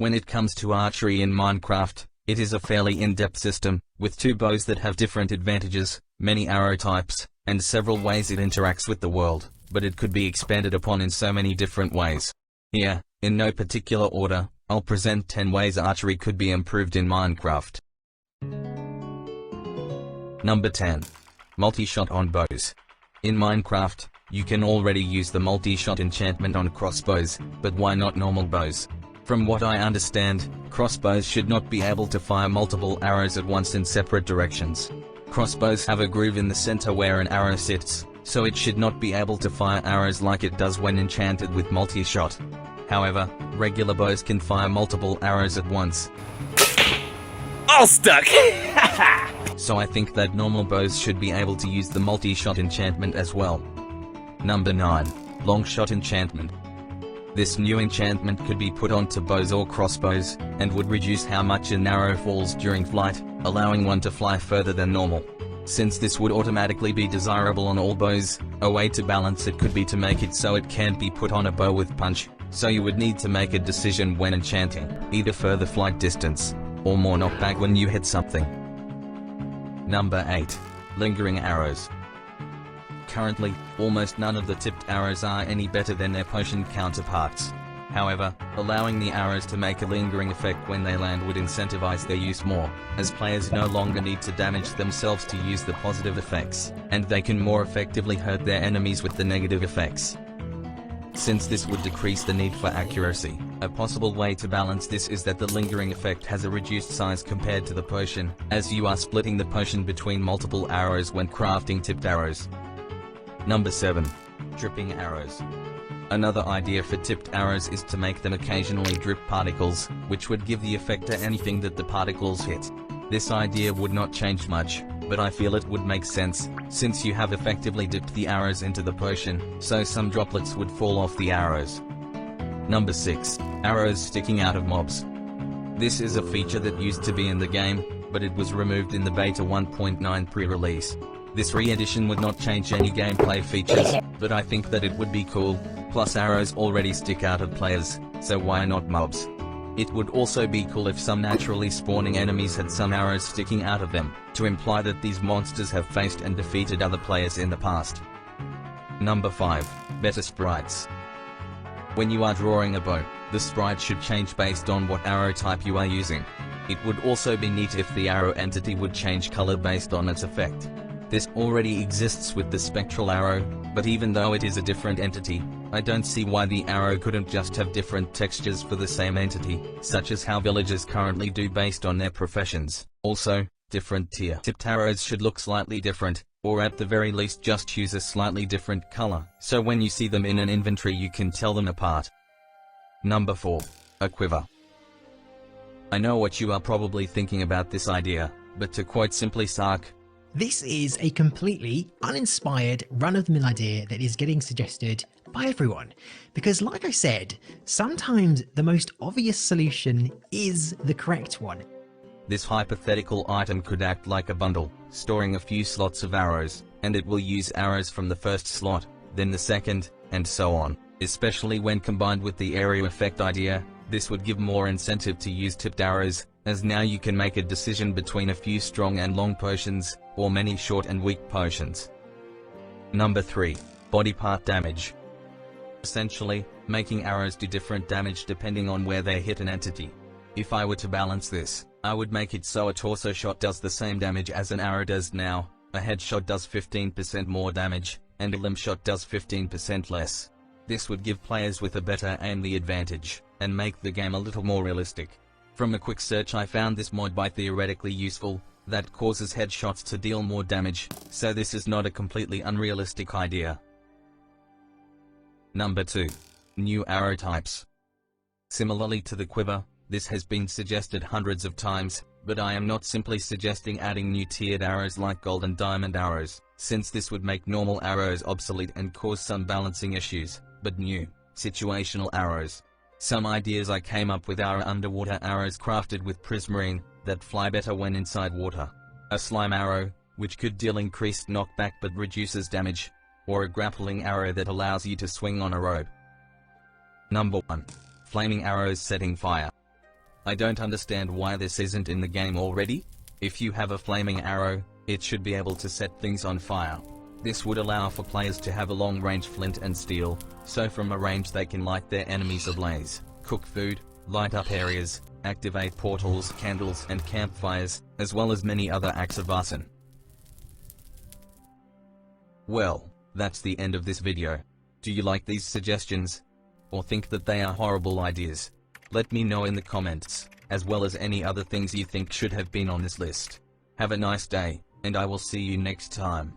When it comes to archery in Minecraft, it is a fairly in-depth system, with 2 bows that have different advantages, many arrow types, and several ways it interacts with the world, but it could be expanded upon in so many different ways. Here, in no particular order, I'll present 10 ways archery could be improved in Minecraft. Number 10. Multishot on bows. In Minecraft, you can already use the multi-shot enchantment on crossbows, but why not normal bows? From what I understand, crossbows should not be able to fire multiple arrows at once in separate directions. Crossbows have a groove in the center where an arrow sits, so it should not be able to fire arrows like it does when enchanted with multi-shot. However, regular bows can fire multiple arrows at once. All stuck! So I think that normal bows should be able to use the multi-shot enchantment as well. Number 9. Longshot enchantment. This new enchantment could be put onto bows or crossbows, and would reduce how much an arrow falls during flight, allowing one to fly further than normal. Since this would automatically be desirable on all bows, a way to balance it could be to make it so it can't be put on a bow with punch, so you would need to make a decision when enchanting, either further flight distance, or more knockback when you hit something. Number 8. Lingering arrows. Currently, almost none of the tipped arrows are any better than their potion counterparts. However, allowing the arrows to make a lingering effect when they land would incentivize their use more, as players no longer need to damage themselves to use the positive effects, and they can more effectively hurt their enemies with the negative effects. Since this would decrease the need for accuracy, a possible way to balance this is that the lingering effect has a reduced size compared to the potion, as you are splitting the potion between multiple arrows when crafting tipped arrows. Number 7. Dripping arrows. Another idea for tipped arrows is to make them occasionally drip particles, which would give the effect to anything that the particles hit. This idea would not change much, but I feel it would make sense, since you have effectively dipped the arrows into the potion, so some droplets would fall off the arrows. Number 6. Arrows sticking out of mobs. This is a feature that used to be in the game, but it was removed in the Beta 1.9 pre-release. This re-edition would not change any gameplay features, but I think that it would be cool, plus arrows already stick out of players, so why not mobs? It would also be cool if some naturally spawning enemies had some arrows sticking out of them, to imply that these monsters have faced and defeated other players in the past. Number 5. Better sprites. When you are drawing a bow, the sprite should change based on what arrow type you are using. It would also be neat if the arrow entity would change color based on its effect. This already exists with the spectral arrow, but even though it is a different entity, I don't see why the arrow couldn't just have different textures for the same entity, such as how villagers currently do based on their professions. Also, different tier tipped arrows should look slightly different, or at the very least just choose a slightly different color, so when you see them in an inventory you can tell them apart. Number 4. A quiver. I know what you are probably thinking about this idea, but to quote simply Sark, this is a completely uninspired run-of-the-mill idea that is getting suggested by everyone. Because like I said, sometimes the most obvious solution is the correct one. This hypothetical item could act like a bundle, storing a few slots of arrows, and it will use arrows from the first slot, then the second, and so on. Especially when combined with the area effect idea, this would give more incentive to use tipped arrows, as now you can make a decision between a few strong and long potions, or many short and weak potions. Number 3. Body part damage. Essentially, making arrows do different damage depending on where they hit an entity. If I were to balance this, I would make it so a torso shot does the same damage as an arrow does now, a headshot does 15% more damage, and a limb shot does 15% less. This would give players with a better aim the advantage, and make the game a little more realistic. From a quick search I found this mod by theoretically useful, that causes headshots to deal more damage, so this is not a completely unrealistic idea. Number 2. New arrow types. Similarly to the quiver, this has been suggested hundreds of times, but I am not simply suggesting adding new tiered arrows like gold and diamond arrows, since this would make normal arrows obsolete and cause some balancing issues, but new, situational arrows. Some ideas I came up with are underwater arrows crafted with prismarine, that fly better when inside water. A slime arrow, which could deal increased knockback but reduces damage. Or a grappling arrow that allows you to swing on a rope. Number 1. Flaming arrows setting fire. I don't understand why this isn't in the game already. If you have a flaming arrow, it should be able to set things on fire. This would allow for players to have a long-range flint and steel, so from a range they can light their enemies ablaze, cook food, light up areas, activate portals, candles and campfires, as well as many other acts of arson. Well, that's the end of this video. Do you like these suggestions? Or think that they are horrible ideas? Let me know in the comments, as well as any other things you think should have been on this list. Have a nice day, and I will see you next time.